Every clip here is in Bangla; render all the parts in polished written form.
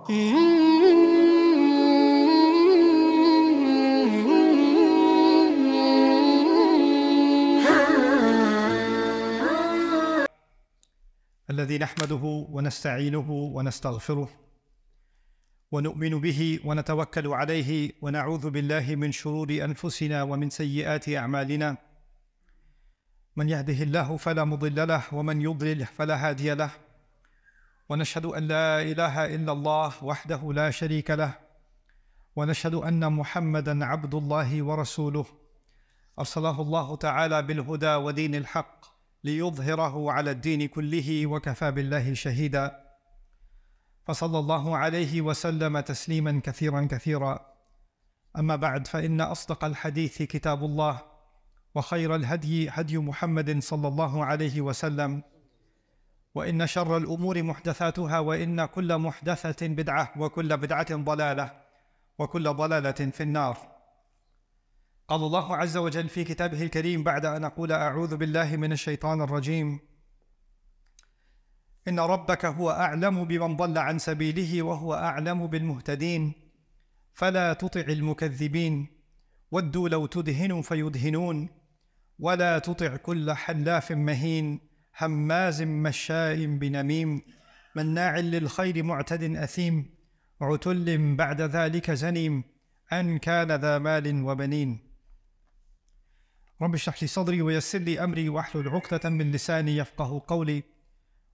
الذي نحمده ونستعينه ونستغفره ونؤمن به ونتوكل عليه ونعوذ بالله من شرور أنفسنا ومن سيئات أعمالنا من يهده الله فلا مضل له ومن يضلل فلا هادي له ونشهد أن لا إله إلا الله وحده لا شريك له ونشهد أن محمدًا عبد الله ورسوله أرسله الله تعالى بالهدى ودين الحق ليظهره على الدين كله وكفى بالله شهيدا فصلى الله عليه وسلم تسليما كثيرا كثيرا أما بعد فإن أصدق الحديث كتاب الله وخير الهدي هدي محمد صلى الله عليه وسلم وإن شر الأمور محدثاتها وإن كل محدثة بدعة وكل بدعة ضلالة وكل ضلالة في النار. قال الله عز وجل في كتابه الكريم بعد أن أقول أعوذ بالله من الشيطان الرجيم إن ربك هو أعلم بمن ضل عن سبيله وهو أعلم بالمهتدين فلا تطع المكذبين ودوا لو تدهن فيدهنون ولا تطع كل حلاف مهين هماز مشاء بنميم مناع للخير معتد أثيم عتل بعد ذلك زنيم أن كان ذا مال وبنين رب اشرح لي صدري ويسر لي أمري واحلل عقدة من لساني يفقه قولي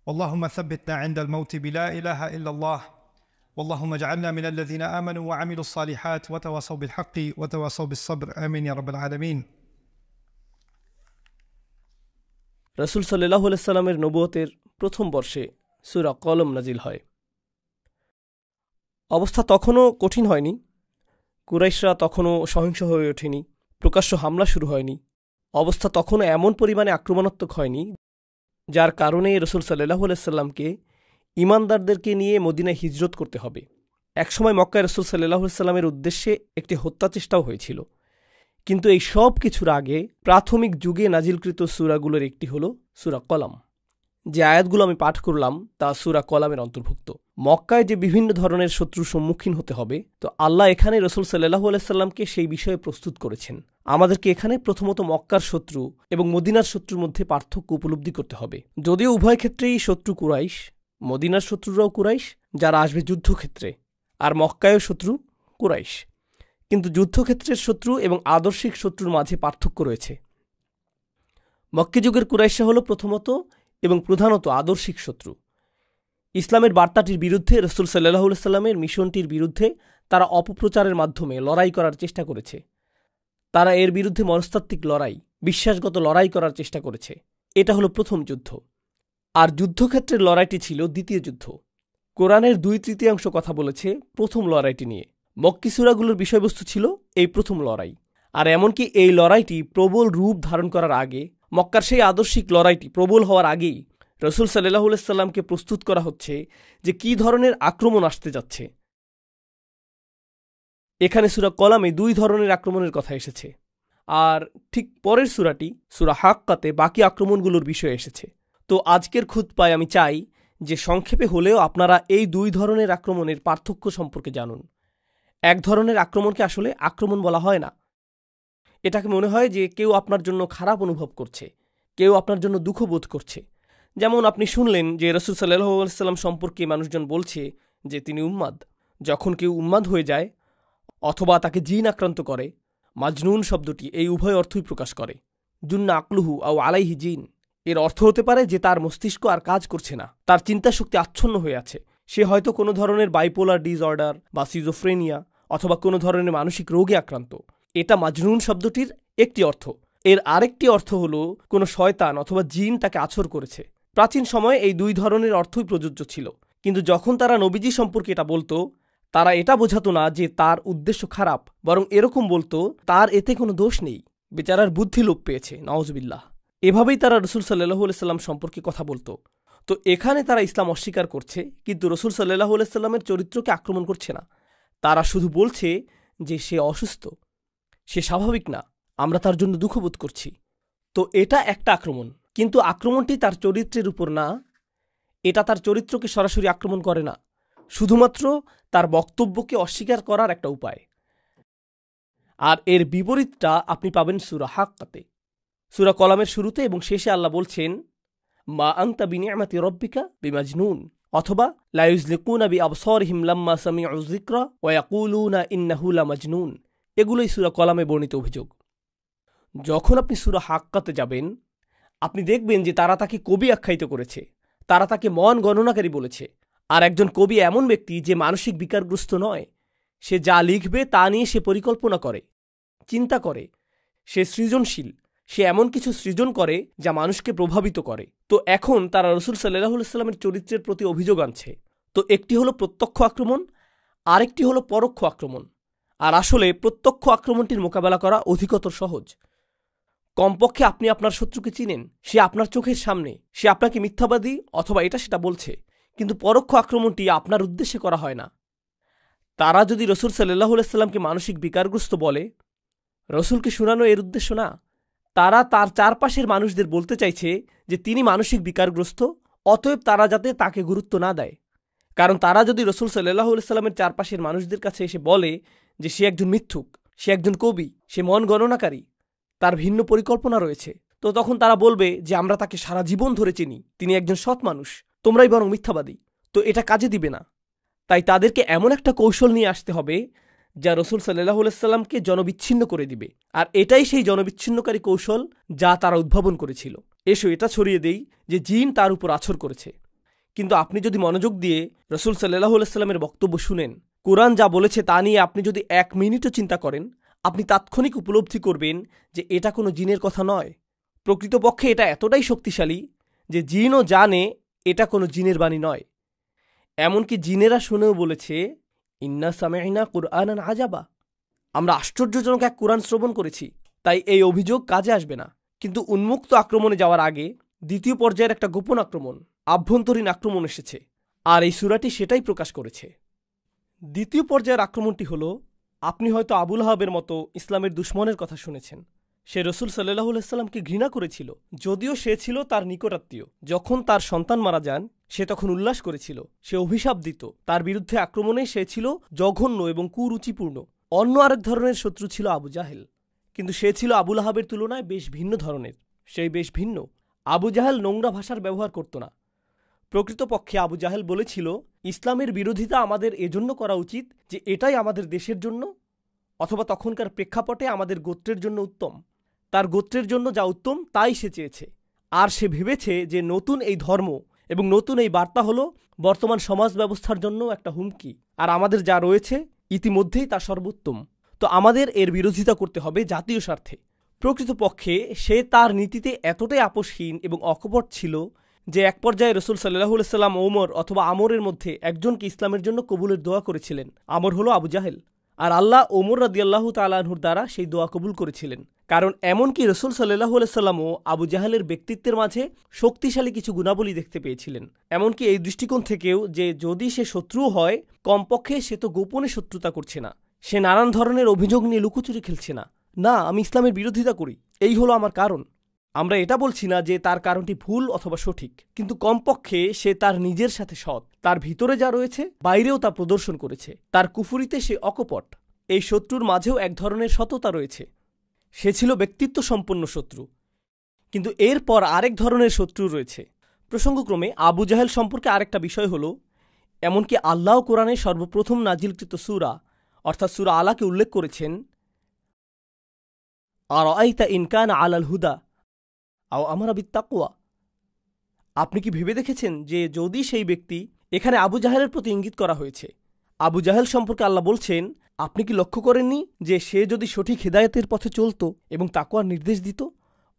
اللهم ثبتنا عند الموت بلا إله إلا الله واللهم اجعلنا من الذين آمنوا وعملوا الصالحات وتواصوا بالحق وتواصوا بالصبر آمين يا رب العالمين. রাসূল সাল্লাল্লাহু আলাইহি সাল্লামের নবুয়তের প্রথম বর্ষে সূরা কলম নাজিল হয়। অবস্থা তখনও কঠিন হয়নি, কুরাইশরা তখনও সহিংস হয়ে ওঠেনি, প্রকাশ্য হামলা শুরু হয়নি, অবস্থা তখনও এমন পরিমাণে আক্রমণাত্মক হয়নি যার কারণে রাসূল সাল্লাল্লাহু আলাইহি সাল্লামকে ঈমানদারদেরকে নিয়ে মদিনায় হিজরত করতে হবে। একসময় মক্কায় রাসূল সাল্লাল্লাহু আলাইহি সাল্লামের উদ্দেশ্যে একটি হত্যা চেষ্টাও হয়েছিল, কিন্তু এই সব কিছুর আগে প্রাথমিক যুগে নাজিলকৃত সূরাগুলোর একটি হল সূরা কলম। যে আয়াতগুলো আমি পাঠ করলাম তা সূরা কলমের অন্তর্ভুক্ত। মক্কায় যে বিভিন্ন ধরনের শত্রুর সম্মুখীন হতে হবে, তো আল্লাহ এখানে রাসূল সাল্লাল্লাহু আলাইহি সাল্লামকে সেই বিষয়ে প্রস্তুত করেছেন। আমাদেরকে এখানে প্রথমত মক্কার শত্রু এবং মদিনার শত্রুর মধ্যে পার্থক্য উপলব্ধি করতে হবে। যদিও উভয় ক্ষেত্রেই শত্রু কুরাইশ, মদিনার শত্রুরাও কুরাইশ যারা আসবে যুদ্ধক্ষেত্রে, আর মক্কায়ও শত্রু কুরাইশ, কিন্তু যুদ্ধক্ষেত্রের শত্রু এবং আদর্শিক শত্রুর মাঝে পার্থক্য রয়েছে। মক্কি যুগের কুরাইশরা হল প্রথমত এবং প্রধানত আদর্শিক শত্রু। ইসলামের বার্তাটির বিরুদ্ধে রাসূল সাল্লাল্লাহু আলাইহি সাল্লামের মিশনটির বিরুদ্ধে তারা অপপ্রচারের মাধ্যমে লড়াই করার চেষ্টা করেছে। তারা এর বিরুদ্ধে মনস্তাত্ত্বিক লড়াই, বিশ্বাসগত লড়াই করার চেষ্টা করেছে। এটা হলো প্রথম যুদ্ধ। আর যুদ্ধক্ষেত্রের লড়াইটি ছিল দ্বিতীয় যুদ্ধ। কোরআনের 2/3 কথা বলেছে প্রথম লড়াইটি নিয়ে। মক্কি সূরাগুলোর বিষয়বস্তু ছিল এই প্রথম লড়াই। আর এমনকি এই লড়াইটি প্রবল রূপ ধারণ করার আগে, মক্কার সেই আদর্শিক লড়াইটি প্রবল হওয়ার আগেই রাসূল সাল্লাল্লাহু আলাইহি সাল্লামকে প্রস্তুত করা হচ্ছে যে কী ধরনের আক্রমণ আসতে যাচ্ছে। এখানে সূরা কলমে 2 ধরনের আক্রমণের কথা এসেছে, আর ঠিক পরের সূরাটি সূরা হাক্কাতে বাকি আক্রমণগুলোর বিষয়ে এসেছে। তো আজকের খুতবায় আমি চাই যে সংক্ষেপে হলেও আপনারা এই 2 ধরনের আক্রমণের পার্থক্য সম্পর্কে জানুন। এক ধরনের আক্রমণকে আসলে আক্রমণ বলা হয় না। এটাকে মনে হয় যে কেউ আপনার জন্য খারাপ অনুভব করছে, কেউ আপনার জন্য দুঃখ বোধ করছে। যেমন আপনি শুনলেন যে রাসূল সাল্লাল্লাহু আলাইহি সাল্লাম সম্পর্কে মানুষজন বলছে যে তিনি উম্মাদ। যখন কেউ উম্মাদ হয়ে যায় অথবা তাকে জিন আক্রান্ত করে, মাজনুন শব্দটি এই উভয় অর্থই প্রকাশ করে। জুন্না আকলুহু আও আলাইহি জিন, এর অর্থ হতে পারে যে তার মস্তিষ্ক আর কাজ করছে না, তার চিন্তাশক্তি আচ্ছন্ন হয়ে আছে। সে হয়তো কোনো ধরনের বাইপোলার ডিসঅর্ডার বা সিজোফ্রেনিয়া অথবা কোনো ধরনের মানসিক রোগে আক্রান্ত। এটা মাজনুন শব্দটির একটি অর্থ। এর আরেকটি অর্থ হলো কোনো শয়তান অথবা জিন তাকে আছর করেছে। প্রাচীন সময়ে এই 2 ধরনের অর্থই প্রযোজ্য ছিল, কিন্তু যখন তারা নবীজি সম্পর্কে এটা বলতো, তারা এটা বোঝাতো না যে তার উদ্দেশ্য খারাপ, বরং এরকম বলতো তার এতে কোনো দোষ নেই, বেচারার বুদ্ধি লোপ পেয়েছে, নাউজুবিল্লাহ। এভাবেই তারা রাসূল সাল্লাল্লাহু আলাইহি সাল্লাম সম্পর্কে কথা বলতো। তো এখানে তারা ইসলাম অস্বীকার করছে, কিন্তু রাসূল সাল্লাল্লাহু আলাইহি সাল্লামের চরিত্রকে আক্রমণ করছে না। তারা শুধু বলছে যে সে অসুস্থ, সে স্বাভাবিক না, আমরা তার জন্য দুঃখবোধ করছি। তো এটা একটা আক্রমণ, কিন্তু আক্রমণটি তার চরিত্রের উপর না, এটা তার চরিত্রকে সরাসরি আক্রমণ করে না, শুধুমাত্র তার বক্তব্যকে অস্বীকার করার একটা উপায়। আর এর বিপরীতটা আপনি পাবেন সূরা হাক্কাতে। সূরা কলামের শুরুতে এবং শেষে আল্লাহ বলছেন, মা আনতা বিনিআমাতি রাব্বিকা বিমাজনুন, অথবা লা ইউযলিকুনা বিআবসারিহিম লাম্মা সামিউ যিকরা ওয়া ইয়াকুলুনা ইন্নাহু লামাজনুন। এগুলোই সূরা কলামে বর্ণিত অভিযোগ। যখন আপনি সূরা হাক্কাতে যাবেন, আপনি দেখবেন যে তারা তাকে কবি আখ্যায়িত করেছে, তারা তাকে মন গণনাকারী বলেছে। আর একজন কবি এমন ব্যক্তি যে মানসিক বিকারগ্রস্ত নয়, সে যা লিখবে তা নিয়ে সে পরিকল্পনা করে, চিন্তা করে, সে সৃজনশীল, সে এমন কিছু সৃজন করে যা মানুষকে প্রভাবিত করে। তো এখন তারা রাসূল সাল্লাল্লাহু আলাইহি ওয়াসাল্লামের চরিত্রের প্রতি অভিযোগ আনছে। তো একটি হলো প্রত্যক্ষ আক্রমণ, আরেকটি হলো পরোক্ষ আক্রমণ। আর আসলে প্রত্যক্ষ আক্রমণটির মোকাবেলা করা অধিকতর সহজ। কমপক্ষে আপনি আপনার শত্রুকে চিনেন, সে আপনার চোখের সামনে, সে আপনাকে মিথ্যাবাদী অথবা এটা সেটা বলছে, কিন্তু পরোক্ষ আক্রমণটি আপনার উদ্দেশ্যে করা হয় না। তারা যদি রাসূল সাল্লাল্লাহু আলাইহি ওয়াসাল্লামকে মানসিক বিকারগ্রস্ত বলে, রাসূলকে শোনানো এর উদ্দেশ্য না। তারা তার চারপাশের মানুষদের বলতে চাইছে যে তিনি মানসিক বিকারগ্রস্ত, অতএব তারা যাতে তাকে গুরুত্ব না দেয়। কারণ তারা যদি রাসূল সাল্লাল্লাহু আলাইহি ওয়াসাল্লামের চারপাশের মানুষদের কাছে এসে বলে যে সে একজন মিথ্যুক, সে একজন কবি, সে মন গণনাকারী, তার ভিন্ন পরিকল্পনা রয়েছে, তো তখন তারা বলবে যে আমরা তাকে সারা জীবন ধরে চিনি, তিনি একজন সৎ মানুষ, তোমরাই বরং মিথ্যাবাদী। তো এটা কাজে দিবে না। তাই তাদেরকে এমন একটা কৌশল নিয়ে আসতে হবে যা রাসূল সাল্লাল্লাহু আলাইহি ওয়াসাল্লামকে জনবিচ্ছিন্ন করে দিবে। আর এটাই সেই জনবিচ্ছিন্নকারী কৌশল যা তারা উদ্ভাবন করেছিল। এসো এটা ছড়িয়ে দেই যে জিন তার উপর আছর করেছে। কিন্তু আপনি যদি মনোযোগ দিয়ে রাসূল সাল্লাল্লাহু আলাইহি ওয়াসাল্লামের বক্তব্য শুনেন, কোরআন যা বলেছে তা নিয়ে আপনি যদি 1 মিনিটও চিন্তা করেন, আপনি তাৎক্ষণিক উপলব্ধি করবেন যে এটা কোনো জিনের কথা নয়। প্রকৃতপক্ষে এটা এতটাই শক্তিশালী যে জিনও জানে এটা কোনো জিনের বাণী নয়। এমনকি জিনেরা শুনেও বলেছে, ইন্না সামি'না কুরআনান আজাবা, আমরা আশ্চর্যজনক এক কোরআন শ্রবণ করেছি। তাই এই অভিযোগ কাজে আসবে না। কিন্তু উন্মুক্ত আক্রমণে যাওয়ার আগে দ্বিতীয় পর্যায়ের একটা গোপন আক্রমণ, আভ্যন্তরীণ আক্রমণ এসেছে। আর এই সূরাটি সেটাই প্রকাশ করেছে। দ্বিতীয় পর্যায়ের আক্রমণটি হল, আপনি হয়তো আবু লাহাবের মতো ইসলামের দুশমনের কথা শুনেছেন। সে রাসূল সাল্লাল্লাহু আলাইহি ওয়াসাল্লামকে ঘৃণা করেছিল, যদিও সে ছিল তার নিকটাত্মীয়। যখন তার সন্তান মারা যান, সে তখন উল্লাস করেছিল, সে অভিশাপ দিত। তার বিরুদ্ধে আক্রমণে সে ছিল জঘন্য এবং কুরুচিপূর্ণ। অন্য আরেক ধরনের শত্রু ছিল আবু জাহেল, কিন্তু সে ছিল আবু লাহাবের তুলনায় বেশ ভিন্ন ধরনের। সেই বেশ ভিন্ন। আবু জাহেল নোংরা ভাষার ব্যবহার করত না। প্রকৃতপক্ষে আবু জাহেল বলেছিল, ইসলামের বিরোধিতা আমাদের এজন্য করা উচিত যে এটাই আমাদের দেশের জন্য অথবা তখনকার প্রেক্ষাপটে আমাদের গোত্রের জন্য উত্তম। তার গোত্রের জন্য যা উত্তম তাই সে চেয়েছে। আর সে ভেবেছে যে নতুন এই ধর্ম এবং নতুন এই বার্তা হলো বর্তমান সমাজ ব্যবস্থার জন্য একটা হুমকি, আর আমাদের যা রয়েছে ইতিমধ্যেই তা সর্বোত্তম। তো আমাদের এর বিরোধিতা করতে হবে জাতীয় স্বার্থে। প্রকৃতপক্ষে সে তার নীতিতে এতটাই আপোষহীন এবং অকপট ছিল যে এক পর্যায়ে রাসূল সাল্লাল্লাহু আলাইহি ওয়াসাল্লাম ওমর অথবা আমরের মধ্যে একজনকে ইসলামের জন্য কবুলের দোয়া করেছিলেন। আমর হলো আবু জাহেল। আর আল্লাহ ওমর রাদিয়াল্লাহু তাআলা আনহুর দ্বারা সেই দোয়া কবুল করেছিলেন। কারণ এমনকি রাসূল সাল্লাল্লাহু আলাইহি ওয়াসাল্লামও আবু জাহেলের ব্যক্তিত্বের মাঝে শক্তিশালী কিছু গুণাবলী দেখতে পেয়েছিলেন। এমনকি এই দৃষ্টিকোণ থেকেও যে যদি সে শত্রু হয়, কমপক্ষে সে তো গোপনে শত্রুতা করছে না, সে নানান ধরনের অভিযোগ নিয়ে লুকোচুরি খেলছে না। না, আমি ইসলামের বিরোধিতা করি, এই হলো আমার কারণ। আমরা এটা বলছি না যে তার কারণটি ভুল অথবা সঠিক, কিন্তু কমপক্ষে সে তার নিজের সাথে সৎ। তার ভিতরে যা রয়েছে বাইরেও তা প্রদর্শন করেছে। তার কুফরিতে সে অকপট। এই শত্রুর মাঝেও এক ধরনের সততা রয়েছে। সে ছিল ব্যক্তিত্ব সম্পন্ন শত্রু, কিন্তু এরপর আরেক ধরনের শত্রু রয়েছে। প্রসঙ্গক্রমে আবু জাহেল সম্পর্কে আরেকটা বিষয় হল, এমনকি আল্লাহ কোরআনে সর্বপ্রথম নাজিলকৃত সূরা অর্থাৎ সূরা আলাকে উল্লেখ করেছেন, আরাআইতা ইন কানা আলাল হুদা আও আমারা বিত্তাকওয়া। আপনি কি ভেবে দেখেছেন যে যদি সেই ব্যক্তি, এখানে আবু জাহেলের প্রতি ইঙ্গিত করা হয়েছে। আবু জাহেল সম্পর্কে আল্লাহ বলছেন, আপনি কি লক্ষ্য করেননি যে সে যদি সঠিক হিদায়াতের পথে চলত এবং তাকওয়ার নির্দেশ দিত?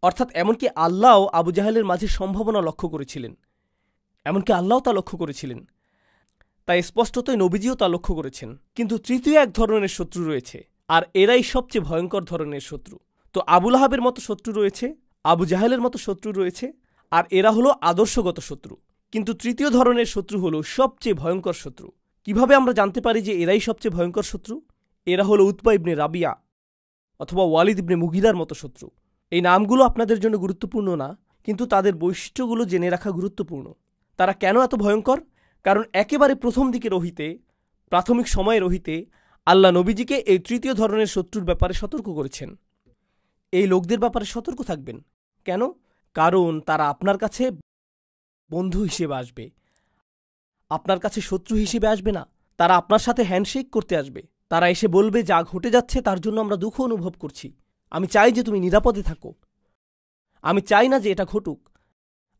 অর্থাৎ এমনকি আল্লাহও আবু জাহেলের মাঝে সম্ভাবনা লক্ষ্য করেছিলেন, এমনকি আল্লাহও তা লক্ষ্য করেছিলেন। তাই স্পষ্টতই নবীজিও তা লক্ষ্য করেছেন। কিন্তু তৃতীয় এক ধরনের শত্রু রয়েছে, আর এরাই সবচেয়ে ভয়ঙ্কর ধরনের শত্রু। তো আবু লাহাবের মতো শত্রু রয়েছে, আবু জাহেলের মতো শত্রু রয়েছে, আর এরা হলো আদর্শগত শত্রু। কিন্তু তৃতীয় ধরনের শত্রু হলো সবচেয়ে ভয়ঙ্কর শত্রু। কিভাবে আমরা জানতে পারি যে এরাই সবচেয়ে ভয়ঙ্কর শত্রু? এরা হলো উতবা ইবনে রাবিয়া অথবা ওয়ালিদ ইবনে মুগিরার মতো শত্রু। এই নামগুলো আপনাদের জন্য গুরুত্বপূর্ণ না, কিন্তু তাদের বৈশিষ্ট্যগুলো জেনে রাখা গুরুত্বপূর্ণ। তারা কেন এত ভয়ঙ্কর? কারণ একেবারে প্রথম দিকে রহিতে, প্রাথমিক সময়ে রহিতে আল্লাহ নবীজিকে এই তৃতীয় ধরনের শত্রুর ব্যাপারে সতর্ক করেছেন। এই লোকদের ব্যাপারে সতর্ক থাকবেন। কেন? কারণ তারা আপনার কাছে বন্ধু হিসেবে আসবে, আপনার কাছে শত্রু হিসেবে আসবে না। তারা আপনার সাথে হ্যান্ডশেক করতে আসবে। তারা এসে বলবে, যা ঘটে যাচ্ছে তার জন্য আমরা দুঃখ অনুভব করছি, আমি চাই যে তুমি নিরাপদে থাকো, আমি চাই না যে এটা ঘটুক,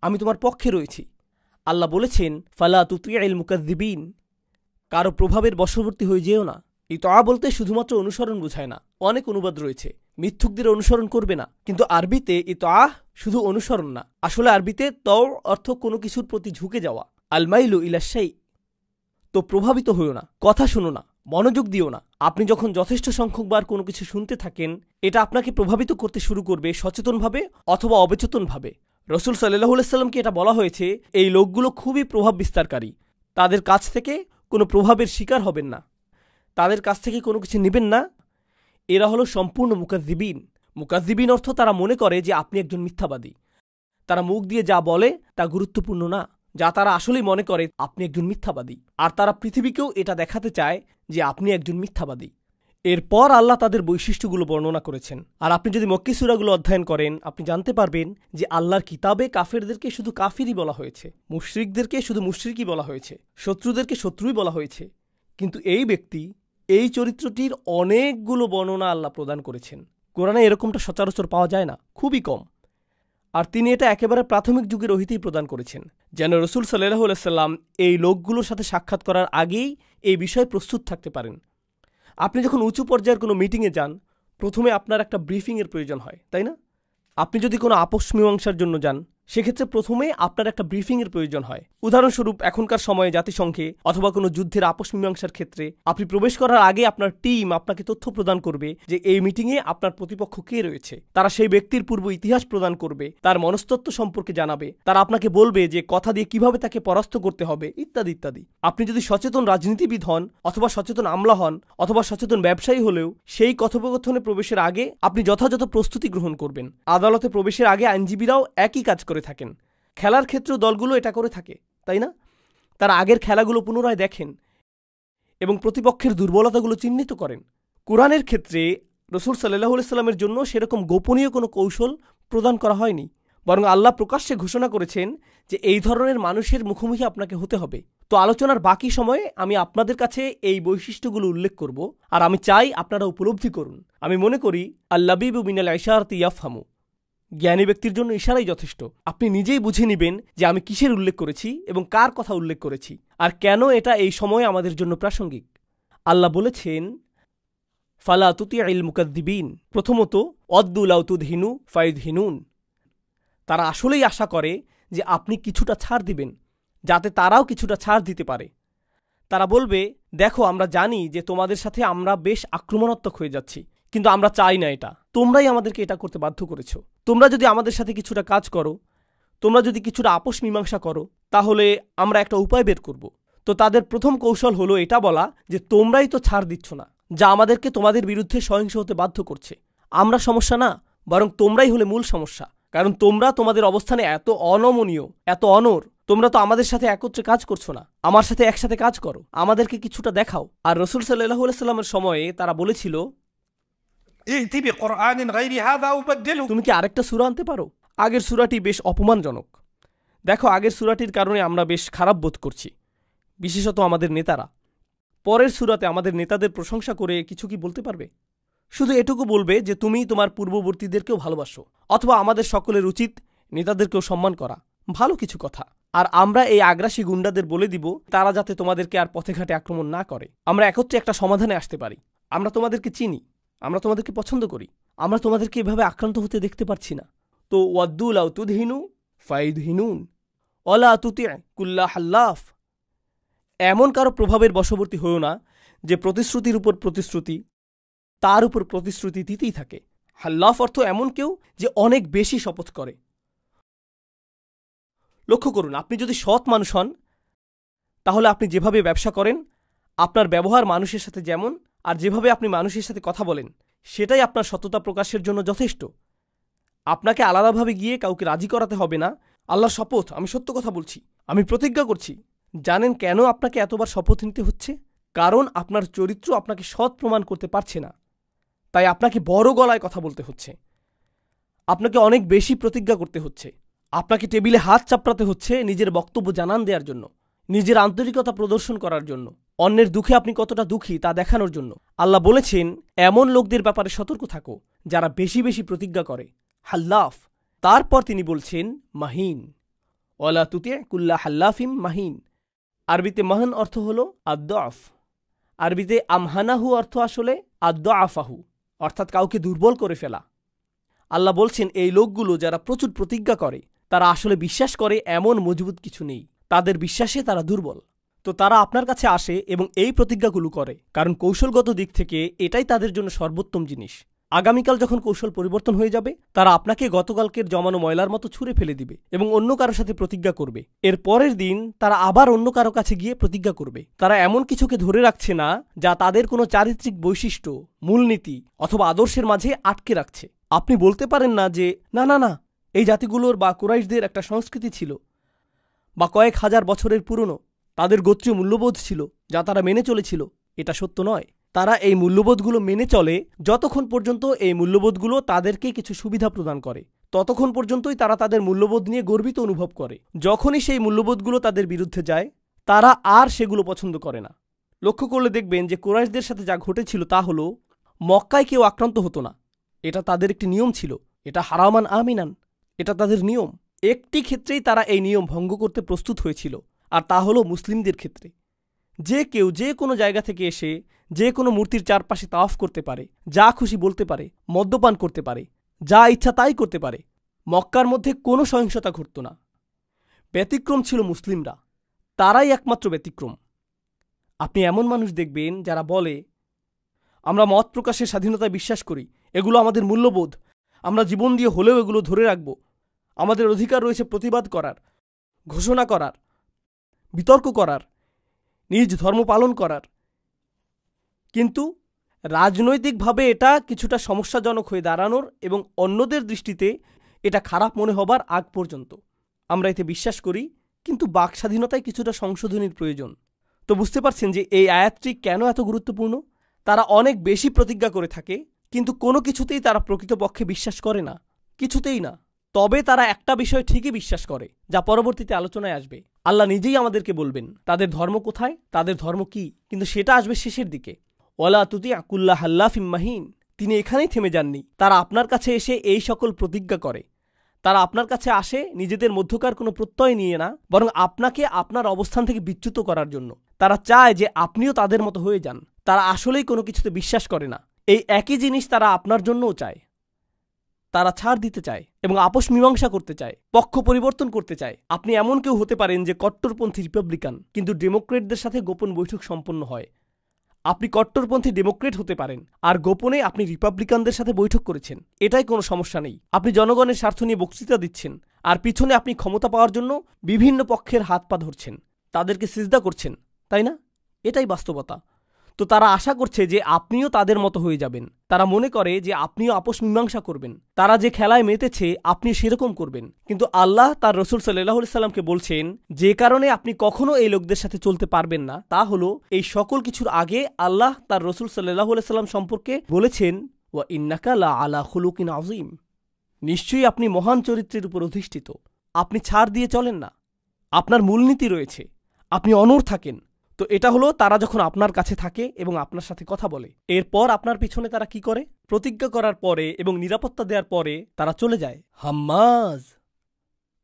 আমি তোমার পক্ষে রয়েছি। আল্লাহ বলেছেন, ফালা তুতিউল মুকাজ্জিবিন, কারো প্রভাবের বশবর্তী হয়ে যেও না। ইতআ বলতে শুধুমাত্র অনুসরণ বোঝায় না, অনেক অনুবাদ রয়েছে। মিথ্যুকদের অনুসরণ করবে না, কিন্তু আরবিতে ইতআ শুধু অনুসরণ না, আসলে আরবিতে তও অর্থ কোনো কিছুর প্রতি ঝুঁকে যাওয়া। আল মাইলু ইলা শাই। তো প্রভাবিত হইও না, কথা শুনো না, মনোযোগ দিও না। আপনি যখন যথেষ্ট সংখ্যকবার কোনো কিছু শুনতে থাকেন, এটা আপনাকে প্রভাবিত করতে শুরু করবে, সচেতনভাবে অথবা অবচেতনভাবে। রাসূল সাল্লাল্লাহু আলাইহি সাল্লামকে এটা বলা হয়েছে, এই লোকগুলো খুবই প্রভাব বিস্তারকারী, তাদের কাছ থেকে কোনো প্রভাবের শিকার হবেন না, তাদের কাছ থেকে কোনো কিছু নেবেন না। এরা হলো সম্পূর্ণ মুকাজ্জিবিন। মুকাজ্জিবিন অর্থ তারা মনে করে যে আপনি একজন মিথ্যাবাদী। তারা মুখ দিয়ে যা বলে তা গুরুত্বপূর্ণ না, যা তারা আসলেই মনে করে আপনি একজন মিথ্যাবাদী। আর তারা পৃথিবীকেও এটা দেখাতে চায় যে আপনি একজন মিথ্যাবাদী। এরপর আল্লাহ তাদের বৈশিষ্ট্যগুলো বর্ণনা করেছেন। আর আপনি যদি মক্কি সূরাগুলো অধ্যয়ন করেন, আপনি জানতে পারবেন যে আল্লাহর কিতাবে কাফেরদেরকে শুধু কাফিরই বলা হয়েছে, মুশরিকদেরকে শুধু মুশরিকই বলা হয়েছে, শত্রুদেরকে শত্রুই বলা হয়েছে। কিন্তু এই ব্যক্তি, এই চরিত্রটির অনেকগুলো বর্ণনা আল্লাহ প্রদান করেছেন। কোরআনে এরকমটা সচরাচর পাওয়া যায় না, খুবই কম। আর তিনি এটা একেবারে প্রাথমিক যুগে রহিতেই প্রদান করেছেন, যেন রাসূল সাল্লাল্লাহু আলাইহি সাল্লাম এই লোকগুলোর সাথে সাক্ষাৎ করার আগেই এই বিষয়ে প্রস্তুত থাকতে পারেন। আপনি যখন উঁচু পর্যায়ের কোনো মিটিংয়ে যান, প্রথমে আপনার একটা ব্রিফিংয়ের প্রয়োজন হয়, তাই না? আপনি যদি কোনো আপোষ মীমাংসার জন্য যান, সেক্ষেত্রে প্রথমে আপনার একটা ব্রিফিংয়ের প্রয়োজন হয়। উদাহরণস্বরূপ, এখনকার সময়ে জাতিসংঘে অথবা কোনো যুদ্ধের আপোষ মীমাংসার ক্ষেত্রে আপনি প্রবেশ করার আগে আপনার টিম আপনাকে তথ্য প্রদান করবে যে এই মিটিংয়ে আপনার প্রতিপক্ষ কে রয়েছে। তারা সেই ব্যক্তির পূর্ব ইতিহাস প্রদান করবে, তার মনস্তত্ত্ব সম্পর্কে জানাবে, তারা আপনাকে বলবে যে কথা দিয়ে কিভাবে তাকে পরাস্ত করতে হবে, ইত্যাদি ইত্যাদি। আপনি যদি সচেতন রাজনীতিবিদ হন, অথবা সচেতন আমলা হন, অথবা সচেতন ব্যবসায়ী হলেও সেই কথোপকথনে প্রবেশের আগে আপনি যথাযথ প্রস্তুতি গ্রহণ করবেন। আদালতে প্রবেশের আগে আইনজীবীরাও একই কাজ করে থাকেন। খেলার ক্ষেত্রেও দলগুলো এটা করে থাকে, তাই না? তারা আগের খেলাগুলো পুনরায় দেখেন এবং প্রতিপক্ষের দুর্বলতাগুলো চিহ্নিত করেন। কোরআনের ক্ষেত্রে রাসূল সাল্লাল্লাহু আলাইহি সাল্লামের জন্য সেরকম গোপনীয় কোনো কৌশল প্রদান করা হয়নি, বরং আল্লাহ প্রকাশ্যে ঘোষণা করেছেন যে এই ধরনের মানুষের মুখোমুখি আপনাকে হতে হবে। তো আলোচনার বাকি সময়ে আমি আপনাদের কাছে এই বৈশিষ্ট্যগুলো উল্লেখ করব, আর আমি চাই আপনারা উপলব্ধি করুন। আমি মনে করি আল্লাবিবু মিনাল ইশারাতি ইয়াফহামু, জ্ঞানী ব্যক্তির জন্য ইশারাই যথেষ্ট। আপনি নিজেই বুঝে নেবেন যে আমি কিসের উল্লেখ করেছি এবং কার কথা উল্লেখ করেছি, আর কেন এটা এই সময়ে আমাদের জন্য প্রাসঙ্গিক। আল্লাহ বলেছেন, ফালা তুতিউল মুকাজ্জিবিন। প্রথমত, ওয়াদ্দু লাউ তুদহিনু ফায়ুদহিনুন। তারা আসলেই আশা করে যে আপনি কিছুটা ছাড় দিবেন, যাতে তারাও কিছুটা ছাড় দিতে পারে। তারা বলবে, দেখো, আমরা জানি যে তোমাদের সাথে আমরা বেশ আক্রমণাত্মক হয়ে যাচ্ছি, কিন্তু আমরা চাই না এটা, তোমরাই আমাদেরকে এটা করতে বাধ্য করেছো। তোমরা যদি আমাদের সাথে কিছুটা কাজ করো, তোমরা যদি কিছুটা আপোষ মীমাংসা করো, তাহলে আমরা একটা উপায় বের করব। তো তাদের প্রথম কৌশল হলো এটা বলা যে তোমরাই তো ছাড় দিচ্ছ না, যা আমাদেরকে তোমাদের বিরুদ্ধে সহিংস হতে বাধ্য করছে। আমরা সমস্যা না, বরং তোমরাই হলে মূল সমস্যা। কারণ তোমরা তোমাদের অবস্থানে এত অনমনীয়, এত অনর, তোমরা তো আমাদের সাথে একত্রে কাজ করছো না। আমার সাথে একসাথে কাজ করো, আমাদেরকে কিছুটা দেখাও। আর রাসূল সাল্লাল্লাহু আলাইহি সাল্লামের সময়ে তারা বলেছিল, তুমি কি আরেকটা সূরা আনতে পারো? আগের সূরাটি বেশ অপমানজনক। দেখো, আগের সূরাটির কারণে আমরা বেশ খারাপ বোধ করছি, বিশেষত আমাদের নেতারা। পরের সূরাতে আমাদের নেতাদের প্রশংসা করে কিছু কি বলতে পারবে? শুধু এটুকু বলবে যে তুমি তোমার পূর্ববর্তীদেরকেও ভালোবাসো, অথবা আমাদের সকলের উচিত নেতাদেরকেও সম্মান করা। ভালো কিছু কথা। আর আমরা এই আগ্রাসী গুন্ডাদের বলে দিব তারা যাতে তোমাদেরকে আর পথে ঘাটে আক্রমণ না করে। আমরা একত্রে একটা সমাধানে আসতে পারি। আমরা তোমাদেরকে চিনি, আমরা তোমাদেরকে পছন্দ করি, আমরা তোমাদেরকে এভাবে আক্রান্ত হতে দেখতে পারছি না। তো ওয়াদ্দু লাউ তুদহিনু ফায়ুদহিনুন ওয়ালা তুতি' কুল্লা হাল্লাফ। এমন কারো প্রভাবের বশবর্তী হয়েও না যে প্রতিশ্রুতির উপর প্রতিশ্রুতি, তার উপর প্রতিশ্রুতি দিতেই থাকে। হাল্লাফ অর্থ এমন কেউ যে অনেক বেশি শপথ করে। লক্ষ্য করুন, আপনি যদি সৎ মানুষ হন, তাহলে আপনি যেভাবে ব্যবসা করেন, আপনার ব্যবহার মানুষের সাথে যেমন, আর যেভাবে আপনি মানুষের সাথে কথা বলেন, সেটাই আপনার সততা প্রকাশের জন্য যথেষ্ট। আপনাকে আলাদাভাবে গিয়ে কাউকে রাজি করাতে হবে না। আল্লাহর শপথ, আমি সত্য কথা বলছি, আমি প্রতিজ্ঞা করছি জানেন কেন আপনাকে এতবার শপথ নিতে হচ্ছে? কারণ আপনার চরিত্র আপনাকে সৎ প্রমাণ করতে পারছে না, তাই আপনাকে বড় গলায় কথা বলতে হচ্ছে, আপনাকে অনেক বেশি প্রতিজ্ঞা করতে হচ্ছে, আপনাকে টেবিলে হাত চাপড়াতে হচ্ছে নিজের বক্তব্য জানান দেওয়ার জন্য, নিজের আন্তরিকতা প্রদর্শন করার জন্য, অন্যের দুঃখে আপনি কতটা দুঃখী তা দেখানোর জন্য। আল্লাহ বলেছেন, এমন লোকদের ব্যাপারে সতর্ক থাকো যারা বেশি বেশি প্রতিজ্ঞা করে, হাল্লাফ। তারপর তিনি বলছেন মাহিন, ওয়ালা তুতি কুল্লা হাল্লাফিম মাহিন। আরবিতে মাহান অর্থ হল আদ্দাফ, আরবিতে আমহানাহু অর্থ আসলে আদ্দাফাহু, অর্থাৎ কাউকে দুর্বল করে ফেলা। আল্লাহ বলছেন এই লোকগুলো যারা প্রচুর প্রতিজ্ঞা করে তারা আসলে বিশ্বাস করে এমন মজবুত কিছু নেই, তাদের বিশ্বাসে তারা দুর্বল। তো তারা আপনার কাছে আসে এবং এই প্রতিজ্ঞাগুলো করে কারণ কৌশলগত দিক থেকে এটাই তাদের জন্য সর্বোত্তম জিনিস। আগামীকাল যখন কৌশল পরিবর্তন হয়ে যাবে, তারা আপনাকে গতকালকের জমানো ময়লার মতো ছুঁড়ে ফেলে দিবে এবং অন্য কারো সাথে প্রতিজ্ঞা করবে। এর পরের দিন তারা আবার অন্য কারো কাছে গিয়ে প্রতিজ্ঞা করবে। তারা এমন কিছুকে ধরে রাখছে না যা তাদের কোনো চারিত্রিক বৈশিষ্ট্য, মূলনীতি অথবা আদর্শের মাঝে আটকে রাখছে। আপনি বলতে পারেন না যে না না না, এই জাতিগুলোর বা কুরাইশদের একটা সংস্কৃতি ছিল বা কয়েক হাজার বছরের পুরনো, তাদের গোত্রীয় মূল্যবোধ ছিল যা তারা মেনে চলেছিল। এটা সত্য নয়। তারা এই মূল্যবোধগুলো মেনে চলে যতক্ষণ পর্যন্ত এই মূল্যবোধগুলো তাদেরকে কিছু সুবিধা প্রদান করে, ততক্ষণ পর্যন্তই তারা তাদের মূল্যবোধ নিয়ে গর্বিত অনুভব করে। যখনই সেই মূল্যবোধগুলো তাদের বিরুদ্ধে যায়, তারা আর সেগুলো পছন্দ করে না। লক্ষ্য করলে দেখবেন যে কুরাইশদের সাথে যা ঘটেছিল তা হলো, মক্কায় কেউ আক্রান্ত হতো না, এটা তাদের একটি নিয়ম ছিল। এটা হারামান আমিনান, এটা তাদের নিয়ম। একটি ক্ষেত্রেই তারা এই নিয়ম ভঙ্গ করতে প্রস্তুত হয়েছিল, আর তা হলো মুসলিমদের ক্ষেত্রে। যে কেউ যে কোনো জায়গা থেকে এসে যে কোনো মূর্তির চারপাশে তাওয়াফ করতে পারে, যা খুশি বলতে পারে, মদ্যপান করতে পারে, যা ইচ্ছা তাই করতে পারে। মক্কার মধ্যে কোনো সহিংসতা ঘটত না। ব্যতিক্রম ছিল মুসলিমরা, তারাই একমাত্র ব্যতিক্রম। আপনি এমন মানুষ দেখবেন যারা বলে, আমরা মত প্রকাশের স্বাধীনতায় বিশ্বাস করি, এগুলো আমাদের মূল্যবোধ, আমরা জীবন দিয়ে হলেও এগুলো ধরে রাখব, আমাদের অধিকার রয়েছে প্রতিবাদ করার, ঘোষণা করার, বিতর্ক করার, নিজ ধর্ম পালন করার। কিন্তু রাজনৈতিকভাবে এটা কিছুটা সমস্যাজনক হয়ে দাঁড়ানোর এবং অন্যদের দৃষ্টিতে এটা খারাপ মনে হবার আগ পর্যন্ত আমরা এতে বিশ্বাস করি, কিন্তু বাক স্বাধীনতায় কিছুটা সংশোধনীর প্রয়োজন। তো বুঝতে পারছেন যে এই আয়াতটি কেন এত গুরুত্বপূর্ণ। তারা অনেক বেশি প্রতিজ্ঞা করে থাকে, কিন্তু কোনো কিছুতেই তারা প্রকৃতপক্ষে বিশ্বাস করে না, কিছুতেই না। তবে তারা একটা বিষয় ঠিকই বিশ্বাস করে, যা পরবর্তীতে আলোচনায় আসবে। আল্লাহ নিজেই আমাদেরকে বলবেন তাদের ধর্ম কোথায়, তাদের ধর্ম কি, কিন্তু সেটা আসবে শেষের দিকে। ওয়ালা তুতি কুল্লা হাল্লাফিম মাহিন। তিনি এখানেই থেমে যাননি। তারা আপনার কাছে এসে এই সকল প্রতিজ্ঞা করে। তারা আপনার কাছে আসে নিজেদের মধ্যকার কোনো প্রত্যয় নিয়ে না, বরং আপনাকে আপনার অবস্থান থেকে বিচ্যুত করার জন্য। তারা চায় যে আপনিও তাদের মতো হয়ে যান। তারা আসলেই কোনো কিছুতে বিশ্বাস করে না। এই একই জিনিস তারা আপনার জন্যও চায়। তারা ছাড় দিতে চায় এবং আপোষ মীমাংসা করতে চায়, পক্ষ পরিবর্তন করতে চায়। আপনি এমন কেউ হতে পারেন যে কট্টরপন্থী রিপাবলিকান, কিন্তু ডেমোক্রেটদের সাথে গোপন বৈঠক সম্পন্ন হয়। আপনি কট্টরপন্থী ডেমোক্রেট হতে পারেন আর গোপনে আপনি রিপাবলিকানদের সাথে বৈঠক করেছেন, এটাই কোনো সমস্যা নেই। আপনি জনগণের স্বার্থ নিয়ে বক্তৃতা দিচ্ছেন আর পিছনে আপনি ক্ষমতা পাওয়ার জন্য বিভিন্ন পক্ষের হাত পা ধরছেন, তাদেরকে সিজদা করছেন, তাই না? এটাই বাস্তবতা। তো তারা আশা করছে যে আপনিও তাদের মতো হয়ে যাবেন। তারা মনে করে যে আপনিও আপোষ মীমাংসা করবেন, তারা যে খেলায় মেতেছে আপনি সেরকম করবেন। কিন্তু আল্লাহ তার রসুল সাল্লাল্লাহু আলাইহি সাল্লামকে বলছেন যে কারণে আপনি কখনো এই লোকদের সাথে চলতে পারবেন না, তা হলো এই সকল কিছুর আগে আল্লাহ তার রসুল সাল্লাল্লাহু আলাইহি সাল্লাম সম্পর্কে বলেছেন, ওয়া ইন্নাকা লা আলা খুলুকিন আযীম। নিশ্চয়ই আপনি মহান চরিত্রের উপর অধিষ্ঠিত। আপনি ছাড় দিয়ে চলেন না, আপনার মূলনীতি রয়েছে, আপনি অনড় থাকেন। তো এটা হলো তারা যখন আপনার কাছে থাকে এবং আপনার সাথে কথা বলে। এরপর আপনার পিছনে তারা কি করে? প্রতিজ্ঞা করার পরে এবং নিরাপত্তা দেওয়ার পরে তারা চলে যায় হাম্মাজ।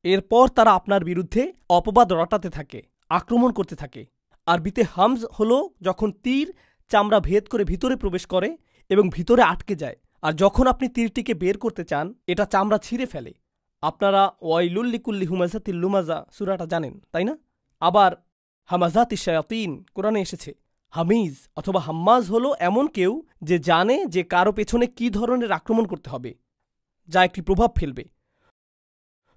এরপর তারা আপনার বিরুদ্ধে অপবাদ রটাতে থাকে, আক্রমণ করতে থাকে। আরবিতে হামজ হলো যখন তীর চামড়া ভেদ করে ভিতরে প্রবেশ করে এবং ভিতরে আটকে যায়, আর যখন আপনি তীরটিকে বের করতে চান এটা চামড়া ছিঁড়ে ফেলে। আপনারা ওয়াইলুল লিকুল্লি হুমাজাতিল লুমাজা সূরাটা জানেন, তাই না? আবার হামাজাতি শায়াতিন কোরআনে এসেছে। হামিজ অথবা হাম্মাজ হলো এমন কেউ যে জানে যে কারো পেছনে কি ধরনের আক্রমণ করতে হবে, যা একটি প্রভাব ফেলবে।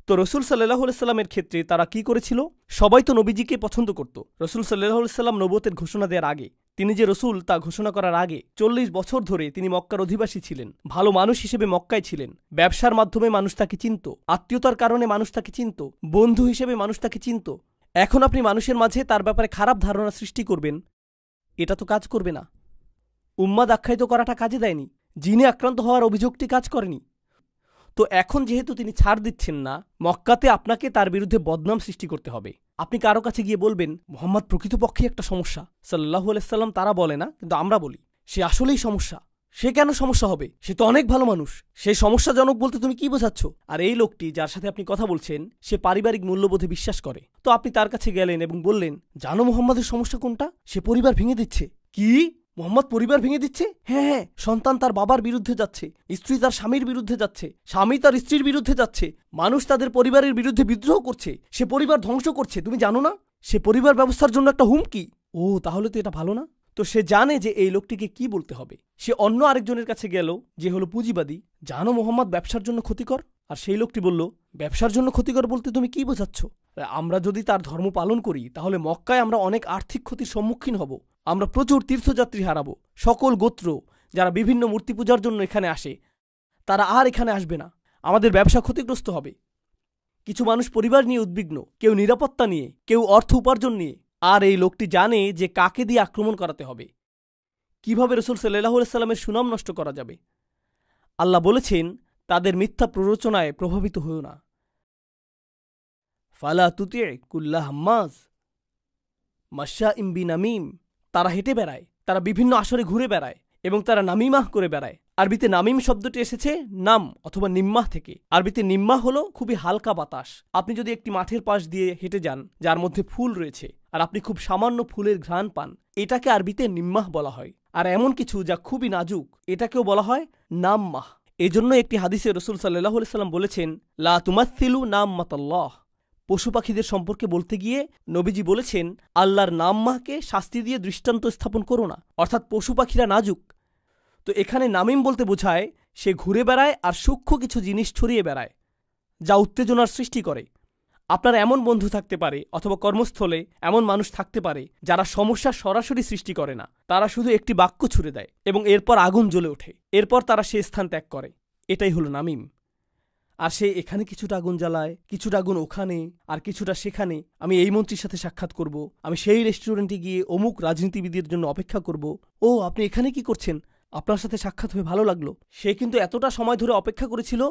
তো রসুল সাল্লাল্লাহু আলাইহি সাল্লামের ক্ষেত্রে তারা কি করেছিল? সবাই তো নবীজিকে পছন্দ করত। রসুল সাল্লাল্লাহু আলাইহি সাল্লাম নবুয়তের ঘোষণা দেওয়ার আগে, তিনি যে রসুল তা ঘোষণা করার আগে 40 বছর ধরে তিনি মক্কার অধিবাসী ছিলেন। ভালো মানুষ হিসেবে মক্কায় ছিলেন। ব্যবসার মাধ্যমে মানুষ তাকে চিনত, আত্মীয়তার কারণে মানুষ তাকে চিনত, বন্ধু হিসেবে মানুষ তাকে চিনত। এখন আপনি মানুষের মাঝে তার ব্যাপারে খারাপ ধারণা সৃষ্টি করবেন, এটা তো কাজ করবে না। উম্মাদ আখ্যায়িত করাটা কাজে দেয়নি, জিনে আক্রান্ত হওয়ার অভিযোগটি কাজ করেনি। তো এখন যেহেতু তিনি ছাড় দিচ্ছেন না, মক্কাতে আপনাকে তার বিরুদ্ধে বদনাম সৃষ্টি করতে হবে। আপনি কারো কাছে গিয়ে বলবেন মুহাম্মদ প্রকৃতপক্ষে একটা সমস্যা, সাল্লাল্লাহু আলাইহি সাল্লাম তারা বলে না, কিন্তু আমরা বলি সে আসলেই সমস্যা। সে কেন সমস্যা হবে? সে তো অনেক ভালো মানুষ। সেই সমস্যাজনক বলতে তুমি কি বোঝাচ্ছ? আর এই লোকটি যার সাথে আপনি কথা বলছেন, সে পারিবারিক মূল্যবোধে বিশ্বাস করে। তো আপনি তার কাছে গেলেন এবং বললেন, জানো মুহাম্মাদের সমস্যা কোনটা? সে পরিবার ভেঙে দিচ্ছে। কি? মুহাম্মদ পরিবার ভেঙে দিচ্ছে? হ্যাঁ হ্যাঁ, সন্তান তার বাবার বিরুদ্ধে যাচ্ছে, স্ত্রী তার স্বামীর বিরুদ্ধে যাচ্ছে, স্বামী তার স্ত্রীর বিরুদ্ধে যাচ্ছে, মানুষ তাদের পরিবারের বিরুদ্ধে বিদ্রোহ করছে, সে পরিবার ধ্বংস করছে। তুমি জানো না সে পরিবার ব্যবস্থার জন্য একটা হুমকি? ও, তাহলে তো এটা ভালো না। তো সে জানে যে এই লোকটিকে কি বলতে হবে। সে অন্য আরেকজনের কাছে গেল যে হলো পুঁজিবাদী, জানো মোহাম্মদ ব্যবসার জন্য ক্ষতিকর? আর সেই লোকটি বলল, ব্যবসার জন্য ক্ষতিকর বলতে তুমি কি বোঝাচ্ছ? আমরা যদি তার ধর্ম পালন করি তাহলে মক্কায় আমরা অনেক আর্থিক ক্ষতির সম্মুখীন হব, আমরা প্রচুর তীর্থযাত্রী হারাবো। সকল গোত্র যারা বিভিন্ন মূর্তি পূজার জন্য এখানে আসে তারা আর এখানে আসবে না, আমাদের ব্যবসা ক্ষতিগ্রস্ত হবে। কিছু মানুষ পরিবার নিয়ে উদ্বিগ্ন, কেউ নিরাপত্তা নিয়ে, কেউ অর্থ উপার্জন নিয়ে। আর এই লোকটি জানে যে কাকে দিয়ে আক্রমণ করাতে হবে, কিভাবে রাসূল সাল্লাল্লাহু আলাইহি সাল্লামের সুনাম নষ্ট করা যাবে। আল্লাহ বলেছেন, তাদের মিথ্যা প্ররোচনায় প্রভাবিত হও না। ফালা তুতি' কুল্লা হাম্মাজ মাশাইম বিনামিম। তারা হেঁটে বেড়ায়, তারা বিভিন্ন আসরে ঘুরে বেড়ায় এবং তারা নামিমাহ করে বেড়ায়। আরবিতে নামিম শব্দটি এসেছে নাম অথবা নিম্মাহ থেকে। আরবিতে নিম্মাহ হলো খুবই হালকা বাতাস। আপনি যদি একটি মাঠের পাশ দিয়ে হেঁটে যান যার মধ্যে ফুল রয়েছে আর আপনি খুব সামান্য ফুলের ঘ্রাণ পান, এটাকে আরবিতে নিম্মাহ বলা হয়। আর এমন কিছু যা খুবই নাজুক, এটাকেও বলা হয় নাম্মাহ। এজন্য একটি হাদিসে রাসূল সাল্লাল্লাহু আলাইহি সাল্লাম বলেছেন, লা তুমাসসিলু নাম্মাতাল্লাহ। পশু পাখিদের সম্পর্কে বলতে গিয়ে নবীজি বলেছেন, আল্লাহর নাম্মাহকে শাস্তি দিয়ে দৃষ্টান্ত স্থাপন করো না, অর্থাৎ পশু পাখিরা নাজুক। তো এখানে নামিম বলতে বোঝায় সে ঘুরে বেড়ায় আর সূক্ষ্ম কিছু জিনিস ছড়িয়ে বেড়ায় যা উত্তেজনার সৃষ্টি করে। আপনার এমন বন্ধু থাকতে পারে অথবা কর্মস্থলে এমন মানুষ থাকতে পারে যারা সমস্যা সরাসরি সৃষ্টি করে না, তারা শুধু একটি বাক্য ছুড়ে দেয় এবং এরপর আগুন জ্বলে ওঠে, এরপর তারা সে স্থান ত্যাগ করে। এটাই হলো নামিম। আর সে এখানে কিছুটা আগুন জ্বালায়, কিছুটা আগুন ওখানে, আর কিছুটা সেখানে। আমি এই মন্ত্রীর সাথে সাক্ষাৎ করব, আমি সেই রেস্টুরেন্টে গিয়ে অমুক রাজনীতিবিদের জন্য অপেক্ষা করব। ও, আপনি এখানে কি করছেন? আপনার সাথে সাক্ষাৎ হয়ে ভালো লাগলো। সে কিন্তু এতটা সময় ধরে অপেক্ষা করেছিল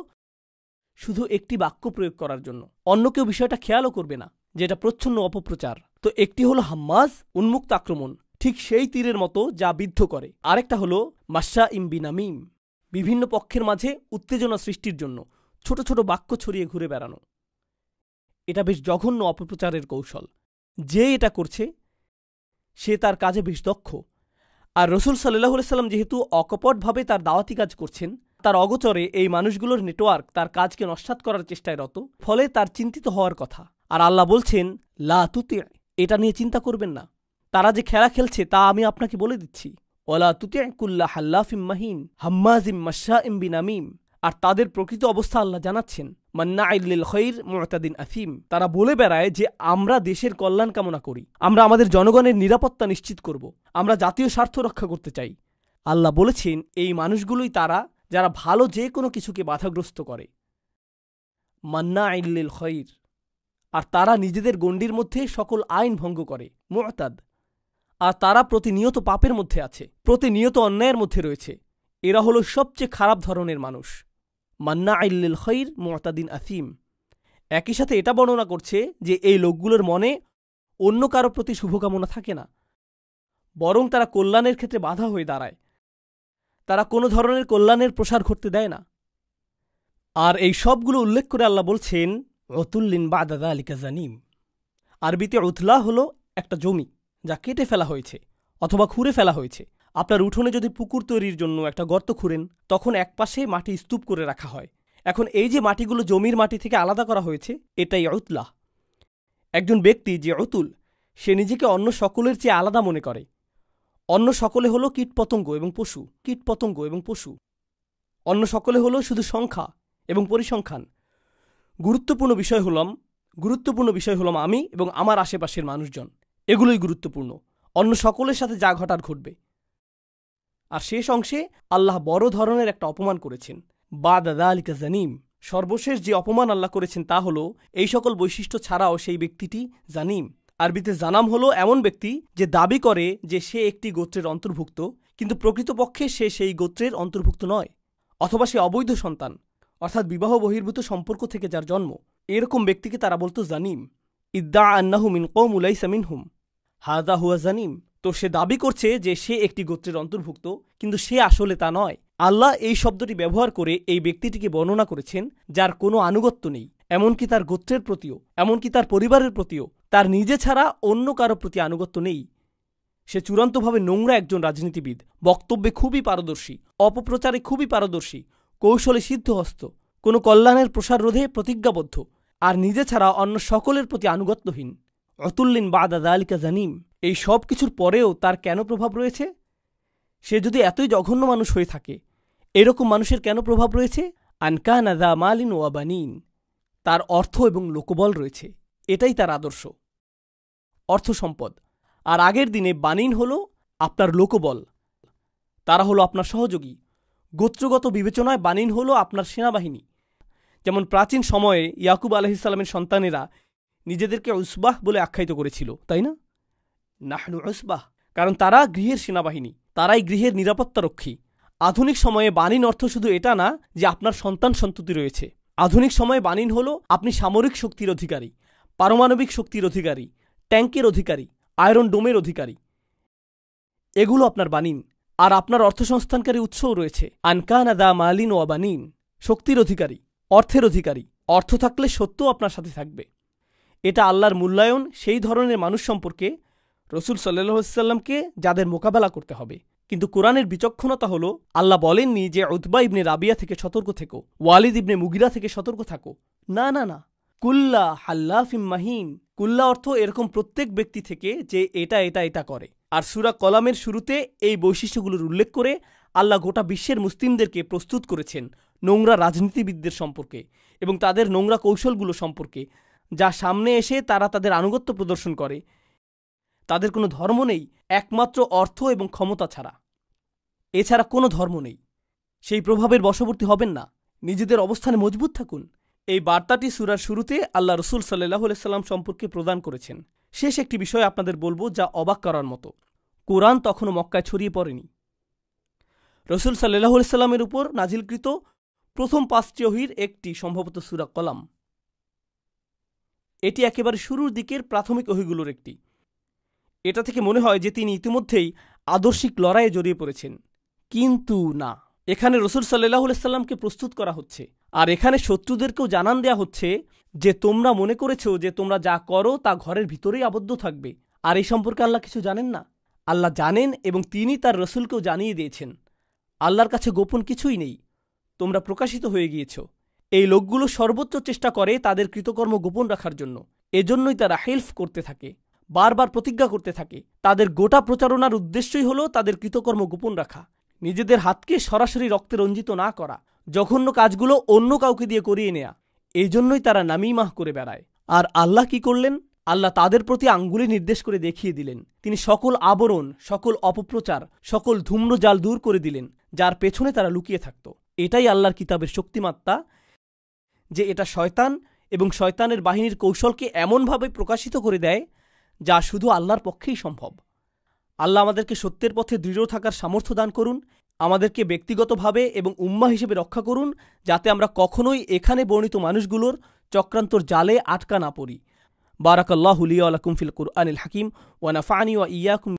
শুধু একটি বাক্য প্রয়োগ করার জন্য। অন্য কেউ বিষয়টা খেয়ালও করবে না, যেটা প্রচ্ছন্ন অপপ্রচার। তো একটি হলো হাম্মাজ, উন্মুক্ত আক্রমণ, ঠিক সেই তীরের মতো যা বিদ্ধ করে। আরেকটা হলো মাশাইম বিনামিম, বিভিন্ন পক্ষের মাঝে উত্তেজনা সৃষ্টির জন্য ছোট ছোট বাক্য ছড়িয়ে ঘুরে বেড়ানো। এটা বেশ জঘন্য অপপ্রচারের কৌশল। যে এটা করছে সে তার কাজে বেশ দক্ষ। আর রাসূল সাল্লাল্লাহু আলাইহি সাল্লাম যেহেতু অকপটভাবে তার দাওয়াতি কাজ করছেন, তার অগোচরে এই মানুষগুলোর নেটওয়ার্ক তার কাজকে নস্যাৎ করার চেষ্টায় রত, ফলে তার চিন্তিত হওয়ার কথা। আর আল্লাহ বলছেন, লা তুতি', এটা নিয়ে চিন্তা করবেন না। তারা যে খেলা খেলছে তা আমি আপনাকে বলে দিচ্ছি। ওয়ালা তুতি' কুল্লা হাল্লাফিম মাহিন হাম্মাজিম মাশাইম বিনামিম। আর তাদের প্রকৃত অবস্থা আল্লাহ জানাচ্ছেন, মান্নাইল লিল খায়র মু'তাদিন আথিম। তারা বলে বেড়ায় যে আমরা দেশের কল্যাণ কামনা করি, আমরা আমাদের জনগণের নিরাপত্তা নিশ্চিত করব, আমরা জাতীয় স্বার্থ রক্ষা করতে চাই। আল্লাহ বলেছেন, এই মানুষগুলোই তারা যারা ভালো যে কোনো কিছুকে বাধাগ্রস্ত করে। মান্নাইল লিল খায়র। আর তারা নিজেদের গণ্ডির মধ্যে সকল আইন ভঙ্গ করে, মু'তাদ। আর তারা প্রতিনিয়ত পাপের মধ্যে আছে, প্রতিনিয়ত অন্যায়ের মধ্যে রয়েছে। এরা হলো সবচেয়ে খারাপ ধরনের মানুষ। মান্নাইল লিল খায়র মু'তাদিন আথিম। একই সাথে এটা বর্ণনা করছে যে এই লোকগুলোর মনে অন্য কারো প্রতি শুভকামনা থাকে না, বরং তারা কল্যাণের ক্ষেত্রে বাধা হয়ে দাঁড়ায়। তারা কোনো ধরনের কল্যাণের প্রসার ঘটতে দেয় না। আর এই সবগুলো উল্লেখ করে আল্লাহ বলছেন, উতুল্লিন বা'দা যালিকা জানিম। আরবিতে উতলা হলো একটা জমি যা কেটে ফেলা হয়েছে অথবা খুঁড়ে ফেলা হয়েছে। আপনার উঠোনে যদি পুকুর তৈরির জন্য একটা গর্ত খুঁড়েন, তখন একপাশে মাটি স্তূপ করে রাখা হয়। এখন এই যে মাটিগুলো জমির মাটি থেকে আলাদা করা হয়েছে, এটাই উতলা। একজন ব্যক্তি যে উতুল, সে নিজেকে অন্য সকলের চেয়ে আলাদা মনে করে। অন্য সকলে হলো কীটপতঙ্গ এবং পশু, কীটপতঙ্গ এবং পশু। অন্য সকলে হলো শুধু সংখ্যা এবং পরিসংখ্যান। গুরুত্বপূর্ণ বিষয় হলাম আমি এবং আমার আশেপাশের মানুষজন। এগুলোই গুরুত্বপূর্ণ। অন্য সকলের সাথে যা ঘটার ঘটবে। আর শেষ অংশে আল্লাহ বড় ধরনের একটা অপমান করেছেন, বা'দা যালিকা জানিম। সর্বশেষ যে অপমান আল্লাহ করেছেন তা হলো এই সকল বৈশিষ্ট্য ছাড়াও সেই ব্যক্তিটি জানিম। আরবিতে জানাম হলো এমন ব্যক্তি যে দাবি করে যে সে একটি গোত্রের অন্তর্ভুক্ত, কিন্তু প্রকৃতপক্ষে সে সেই গোত্রের অন্তর্ভুক্ত নয়, অথবা সে অবৈধ সন্তান, অর্থাৎ বিবাহ বহির্ভূত সম্পর্ক থেকে যার জন্ম। এরকম ব্যক্তিকে তারা বলতো জানিম। ইদ্দা আন্নাহু মিন কওম লাইসা মিনহুম হাযা হুয়া জানিম। তো সে দাবি করছে যে সে একটি গোত্রের অন্তর্ভুক্ত, কিন্তু সে আসলে তা নয়। আল্লাহ এই শব্দটি ব্যবহার করে এই ব্যক্তিটিকে বর্ণনা করেছেন যার কোনো আনুগত্য নেই, এমনকি তার গোত্রের প্রতিও, এমনকি তার পরিবারের প্রতিও তার নিজে ছাড়া অন্য কারো প্রতি আনুগত্য নেই। সে চূড়ান্তভাবে নোংরা একজন রাজনীতিবিদ, বক্তব্যে খুবই পারদর্শী, অপপ্রচারে খুবই পারদর্শী, কৌশলে সিদ্ধহস্ত, কোনো কল্যাণের প্রসার রোধে প্রতিজ্ঞাবদ্ধ, আর নিজে ছাড়া অন্য সকলের প্রতি আনুগত্যহীন। অতুল্লিন বাদা যালিকা জানিম। এই সব কিছুর পরেও তার কেন প্রভাব রয়েছে? সে যদি এতই জঘন্য মানুষ হয়ে থাকে, এরকম মানুষের কেন প্রভাব রয়েছে? আনকানা যা মালিন ওয়া বানিন। তার অর্থ এবং লোকবল রয়েছে, এটাই তার আদর্শ, অর্থ সম্পদ। আর আগের দিনে বানিন হল আপনার লোকবল, তারা হলো আপনার সহযোগী। গোত্রগত বিবেচনায় বানিন হল আপনার সেনাবাহিনী। যেমন প্রাচীন সময়ে ইয়াকুব আলাইহিসসালামের সন্তানেরা নিজেদেরকে উসবাহ বলে আখ্যায়িত করেছিল, তাই না? নাহনু উসবাহ, কারণ তারা গৃহের সেনাবাহিনী, তারাই গৃহের নিরাপত্তারক্ষী। আধুনিক সময়ে বানিন অর্থ শুধু এটা না যে আপনার সন্তান সন্ততি রয়েছে। আধুনিক সময়ে বানিন হল আপনি সামরিক শক্তির অধিকারী, পারমাণবিক শক্তির অধিকারী, ট্যাঙ্কের অধিকারী, আয়রন ডোমের অধিকারী। এগুলো আপনার বানিন। আর আপনার অর্থসংস্থানকারী উৎসও রয়েছে। আনকানা দা মালিন ওয়া বানিন, শক্তির অধিকারী, অর্থের অধিকারী। অর্থ থাকলে সত্য আপনার সাথে থাকবে। এটা আল্লাহর মূল্যায়ন সেই ধরনের মানুষ সম্পর্কে রসুল সাল্লাল্লাহু আলাইহি ওয়াসাল্লামকে যাদের মোকাবেলা করতে হবে। কিন্তু কোরআনের বিচক্ষণতা হলো আল্লাহ বলেননি যে উতবা ইবনে রাবিয়া থেকে সতর্ক থেকো, ওয়ালিদ ইবনে মুগিরা থেকে সতর্ক থাকো। না না না, কুল্লা হাল্লাফিম মাহিন। কুল্লা অর্থ এরকম প্রত্যেক ব্যক্তি থেকে যে এটা এটা এটা করে। আর সূরা কলামের শুরুতে এই বৈশিষ্ট্যগুলোর উল্লেখ করে আল্লাহ গোটা বিশ্বের মুসলিমদেরকে প্রস্তুত করেছেন নোংরা রাজনীতিবিদদের সম্পর্কে এবং তাদের নোংরা কৌশলগুলো সম্পর্কে, যা সামনে এসে তারা তাদের আনুগত্য প্রদর্শন করে। তাদের কোনো ধর্ম নেই একমাত্র অর্থ এবং ক্ষমতা ছাড়া। এছাড়া কোনো ধর্ম নেই। সেই প্রভাবের বশবর্তী হবেন না, নিজেদের অবস্থানে মজবুত থাকুন। এই বার্তাটি সূরার শুরুতে আল্লাহ রসুল সাল্লাল্লাহু আলাইহি ওয়াসাল্লাম সম্পর্কে প্রদান করেছেন। শেষ একটি বিষয় আপনাদের বলবো যা অবাক করার মতো। কোরআন তখনও মক্কায় ছড়িয়ে পড়েনি। রসুল সাল্লাল্লাহু আলাইহি ওয়াসাল্লামের উপর নাজিলকৃত প্রথম 5টি ওহীর একটি সম্ভবত সূরা কলাম। এটি একেবারে শুরুর দিকের প্রাথমিক ওহীগুলোর একটি। এটা থেকে মনে হয় যে তিনি ইতিমধ্যেই আদর্শিক লড়াইয়ে জড়িয়ে পড়েছেন, কিন্তু না। এখানে রসুল সাল্লাল্লাহু আলাইহি ওয়াসাল্লামকে প্রস্তুত করা হচ্ছে, আর এখানে শত্রুদেরকেও জানান দেয়া হচ্ছে যে তোমরা মনে করেছ যে তোমরা যা করো তা ঘরের ভিতরেই আবদ্ধ থাকবে, আর এই সম্পর্কে আল্লাহ কিছু জানেন না। আল্লাহ জানেন এবং তিনি তার রসুলকেও জানিয়ে দিয়েছেন আল্লাহর কাছে গোপন কিছুই নেই, তোমরা প্রকাশিত হয়ে গিয়েছ। এই লোকগুলো সর্বোচ্চ চেষ্টা করে তাদের কৃতকর্ম গোপন রাখার জন্য। এজন্যই তারা হেল্প করতে থাকে, বারবার প্রতিজ্ঞা করতে থাকে। তাদের গোটা প্রচারণার উদ্দেশ্যই হলো তাদের কৃতকর্ম গোপন রাখা, নিজেদের হাতকে সরাসরি রক্তে রঞ্জিত না করা, জঘন্য কাজগুলো অন্য কাউকে দিয়ে করিয়ে নেয়া। এই জন্যই তারা নামিমাহ করে বেড়ায়। আর আল্লাহ কি করলেন? আল্লাহ তাদের প্রতি আঙ্গুলি নির্দেশ করে দেখিয়ে দিলেন। তিনি সকল আবরণ, সকল অপপ্রচার, সকল ধূম্রজাল দূর করে দিলেন যার পেছনে তারা লুকিয়ে থাকত। এটাই আল্লাহর কিতাবের শক্তিমাত্রা, যে এটা শয়তান এবং শয়তানের বাহিনীর কৌশলকে এমনভাবে প্রকাশিত করে দেয় যা শুধু আল্লাহর পক্ষেই সম্ভব। আল্লাহ আমাদেরকে সত্যের পথে দৃঢ় থাকার সামর্থ্য দান করুন, আমাদেরকে ব্যক্তিগতভাবে এবং উম্মাহ হিসেবে রক্ষা করুন, যাতে আমরা কখনোই এখানে বর্ণিত মানুষগুলোর চক্রান্তর জালে আটকা না পড়ি। বারাকাল্লাহু লি ওয়া লাকুম ফিল কুরআনিল হাকিম ওয়া নাফা'নি ওয়া ইয়্যাকুম